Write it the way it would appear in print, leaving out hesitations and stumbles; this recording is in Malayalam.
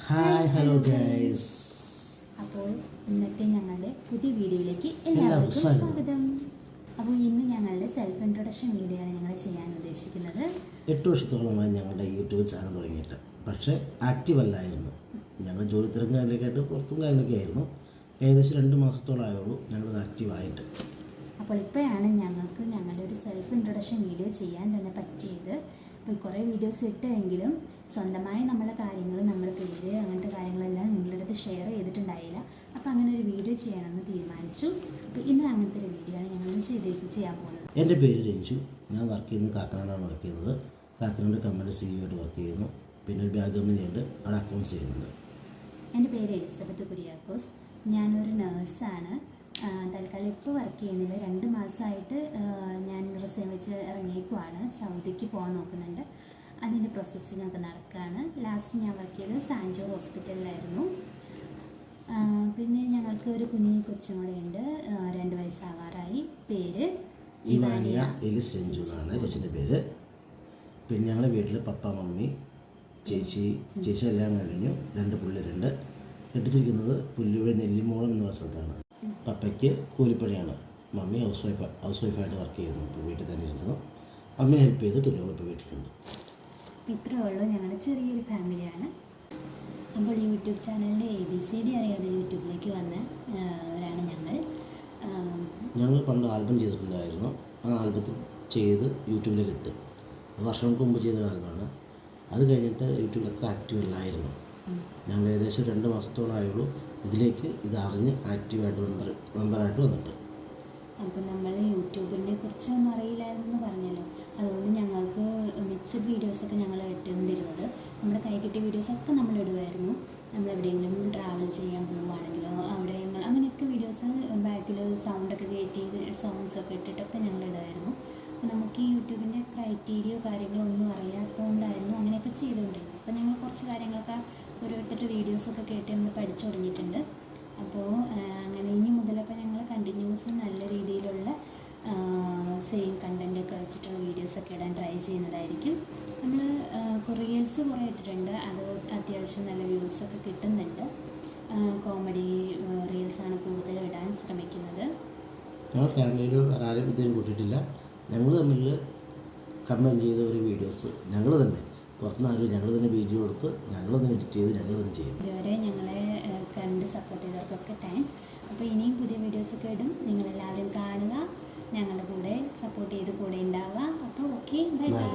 Hi hello guys. അപ്പോൾ ഇന്നത്തെ ഞങ്ങളുടെ പുതിയ വീഡിയോയിലേക്ക് എല്ലാവർക്കും സ്വാഗതം. അപ്പോൾ ഇന്ന് ഞങ്ങളുടെ സെൽഫ് ഇൻട്രൊഡക്ഷൻ വീഡിയോ ആണ് ഞങ്ങൾ ചെയ്യാൻ ഉദ്ദേശിക്കുന്നത്. 8 വർഷത്തോളമായി ഞങ്ങളുടെ യൂട്യൂബ് ചാനൽ തുടങ്ങിയിട്ട്, പക്ഷേ ആക്റ്റീവ് അല്ലായിരുന്നു. ഞങ്ങൾ ജോലി തിരക്കും കാര്യങ്ങളൊക്കെയായിട്ട് പുറത്തും കാര്യങ്ങളൊക്കെ ആയിരുന്നു. ഏകദേശം 2 മാസത്തോളമായുള്ളൂ ഞങ്ങളത് ആക്റ്റീവായിട്ട്. അപ്പോൾ ഇപ്പോഴാണ് ഞങ്ങൾക്ക് ഞങ്ങളുടെ ഒരു സെൽഫ് ഇൻട്രൊഡക്ഷൻ വീഡിയോ ചെയ്യാൻ തന്നെ പറ്റിയത്. അപ്പോൾ കുറേ വീഡിയോസ് ഇട്ടെങ്കിലും സ്വന്തമായി നമ്മളെ കാര്യങ്ങൾ, നമ്മുടെ പേര്, അങ്ങനത്തെ കാര്യങ്ങളെല്ലാം നിങ്ങളുടെ അടുത്ത് ഷെയർ ചെയ്തിട്ടുണ്ടായില്ല. അപ്പോൾ അങ്ങനെ ഒരു വീഡിയോ ചെയ്യണമെന്ന് തീരുമാനിച്ചു. അപ്പോൾ ഇന്ന് അങ്ങനത്തെ ഒരു വീഡിയോ ആണ് ഞങ്ങൾ ചെയ്യാൻ പോകുന്നത്. എൻ്റെ പേര് രഞ്ജു. ഞാൻ വർക്ക് ചെയ്യുന്നത് കാക്കനാടാണ് വർക്ക് ചെയ്യുന്നത്. കാക്കനാട് കമ്പനി CEO ആയിട്ട് വർക്ക് ചെയ്യുന്നു. പിന്നെ ഒരു ബാഗ് കമ്പനിയുണ്ട്, അവിടെ അക്കൗണ്ട്സ് ചെയ്യുന്നുണ്ട്. എൻ്റെ പേര് എലിസബത്ത് കുര്യാക്കോസ്. ഞാനൊരു നേഴ്സാണ്. തൽക്കാലം ഇപ്പോൾ വർക്ക് ചെയ്യുന്നില്ല. 2 മാസമായിട്ട് ഞാൻ റിസൈൻ വെച്ച് ഇറങ്ങിയേക്കുവാണ്. സൗദിക്ക് പോകാൻ നോക്കുന്നുണ്ട്. അതിൻ്റെ പ്രോസസ്സിംഗ് ഒക്കെ നടക്കുകയാണ്. ലാസ്റ്റ് ഞാൻ വർക്ക് ചെയ്തത് സാൻജോ ഹോസ്പിറ്റലിലായിരുന്നു. പിന്നെ ഞങ്ങൾക്ക് ഒരു കുഞ്ഞി കൊച്ചും കൂടെ ഉണ്ട്. 2 വയസ്സാവാറായി. പേര് ഇവാനിയ എലിസ് രഞ്ജു എന്നാണ് കൊച്ചിൻ്റെ പേര്. പിന്നെ ഞങ്ങളുടെ വീട്ടിൽ പപ്പ, മമ്മി, ചേച്ചി എല്ലാം കഴിഞ്ഞു. 2 പിള്ളേരുണ്ട്. കെട്ടിച്ചിരിക്കുന്നത് പുല്ലുവഴി നെല്ലിമോളം എന്ന സ്ഥലത്താണ്. പപ്പയ്ക്ക് കൂലിപ്പണിയാണ്. മമ്മി ഹൗസ് വൈഫായിട്ട് വർക്ക് ചെയ്യുന്നു. ഇപ്പോൾ വീട്ടിൽ തന്നെ ഇരുന്നു. അമ്മയെ ഹെൽപ്പ് ചെയ്ത് കുഞ്ഞുങ്ങളിപ്പോൾ വീട്ടിലുണ്ട്. ഇത്രയേ ഉള്ളൂ. ഞങ്ങളുടെ ചെറിയൊരു ഫാമിലിയാണ്. അപ്പോൾ യൂട്യൂബ് ചാനലിൻ്റെ ABCD അറിയാതെ യൂട്യൂബിലേക്ക് വന്നവരാണ് ഞങ്ങൾ പണ്ട് ആൽബം ചെയ്തിട്ടുണ്ടായിരുന്നു. ആ ആൽബത്തിൽ ചെയ്ത് യൂട്യൂബിലേക്ക് ഇട്ട്. വർഷങ്ങൾക്ക് മുമ്പ് ചെയ്ത ആൽബമാണ്. അത് കഴിഞ്ഞിട്ട് യൂട്യൂബിൽ അത്ര ആക്റ്റീവ് അല്ലായിരുന്നു. ഞങ്ങൾ ഏകദേശം 2 മാസത്തോളമായുള്ളൂ ഇതിലേക്ക് ഇതറിഞ്ഞ് ആക്റ്റീവായിട്ട് മെമ്പറായിട്ട് വന്നിട്ട്. അപ്പോൾ നമ്മൾ യൂട്യൂബിനെ കുറിച്ചൊന്നും അറിയില്ലായിരുന്നു പറഞ്ഞല്ലോ. അതുകൊണ്ട് ഞങ്ങൾക്ക് മിക്സഡ് വീഡിയോസൊക്കെ ഞങ്ങൾ ഇട്ടുകൊണ്ടിരുന്നത്. നമ്മുടെ കൈ കിട്ടിയ വീഡിയോസൊക്കെ നമ്മൾ ഇടുമായിരുന്നു. നമ്മൾ എവിടെയെങ്കിലും ട്രാവൽ ചെയ്യാൻ പോവുകയാണെങ്കിലോ അവിടെ അങ്ങനെയൊക്കെ വീഡിയോസ് ബാക്കിൽ സൗണ്ടൊക്കെ കയറ്റി സൗണ്ട്സൊക്കെ ഇട്ടിട്ടൊക്കെ ഞങ്ങൾ ഇടുമായിരുന്നു. അപ്പോൾ നമുക്ക് ഈ യൂട്യൂബിൻ്റെ ക്രൈറ്റീരിയോ കാര്യങ്ങളോ ഒന്നും അറിയാത്തതുകൊണ്ടായിരുന്നു അങ്ങനെയൊക്കെ ചെയ്തുകൊണ്ടിരുന്നത്. അപ്പോൾ ഞങ്ങൾ കുറച്ച് കാര്യങ്ങളൊക്കെ ഓരോരുത്തരുടെ വീഡിയോസൊക്കെ കേട്ട് നമ്മൾ പഠിച്ചു തുടങ്ങിയിട്ടുണ്ട്. അപ്പോൾ അങ്ങനെ ഇനി മുതലൊക്കെ ഞങ്ങൾ കണ്ടിന്യൂസ് നല്ല രീതിയിലുള്ള സെയിം കണ്ടൻറ്റൊക്കെ വെച്ചിട്ടുള്ള വീഡിയോസൊക്കെ ഇടാൻ ട്രൈ ചെയ്യുന്നതായിരിക്കും. നമ്മൾ റീൽസ് കുറേ ഇട്ടിട്ടുണ്ട്. അത് അത്യാവശ്യം നല്ല വ്യൂസൊക്കെ കിട്ടുന്നുണ്ട്. കോമഡി റീൽസാണ് കൂടുതലും ഇടാൻ ശ്രമിക്കുന്നത്. ഞങ്ങൾ ഫാമിലിയിൽ ആരും ഇതും കൂട്ടിയിട്ടില്ല. ഞങ്ങൾ തമ്മിൽ കമ്പൈൻ ചെയ്ത ഒരു വീഡിയോസ് ഞങ്ങൾ തന്നെ, പുറത്തുനിന്നാരും ഞങ്ങൾ തന്നെ വീഡിയോ എടുത്ത് ഞങ്ങൾ തന്നെ എഡിറ്റ് ചെയ്ത് ഞങ്ങൾ തന്നെ ചെയ്യും. ഇതുവരെ ഞങ്ങളെ കണ്ട് സപ്പോർട്ട് ചെയ്തവർക്കൊക്കെ താങ്ക്സ്. അപ്പോൾ ഇനിയും പുതിയ വീഡിയോസൊക്കെ ഇടും. നിങ്ങളെല്ലാവരും കാണുക, ഞങ്ങളുടെ കൂടെ സപ്പോർട്ട് ചെയ്ത് കൂടെ ഉണ്ടാവുക. അപ്പോൾ ഓക്കെ, ബൈ ബൈ.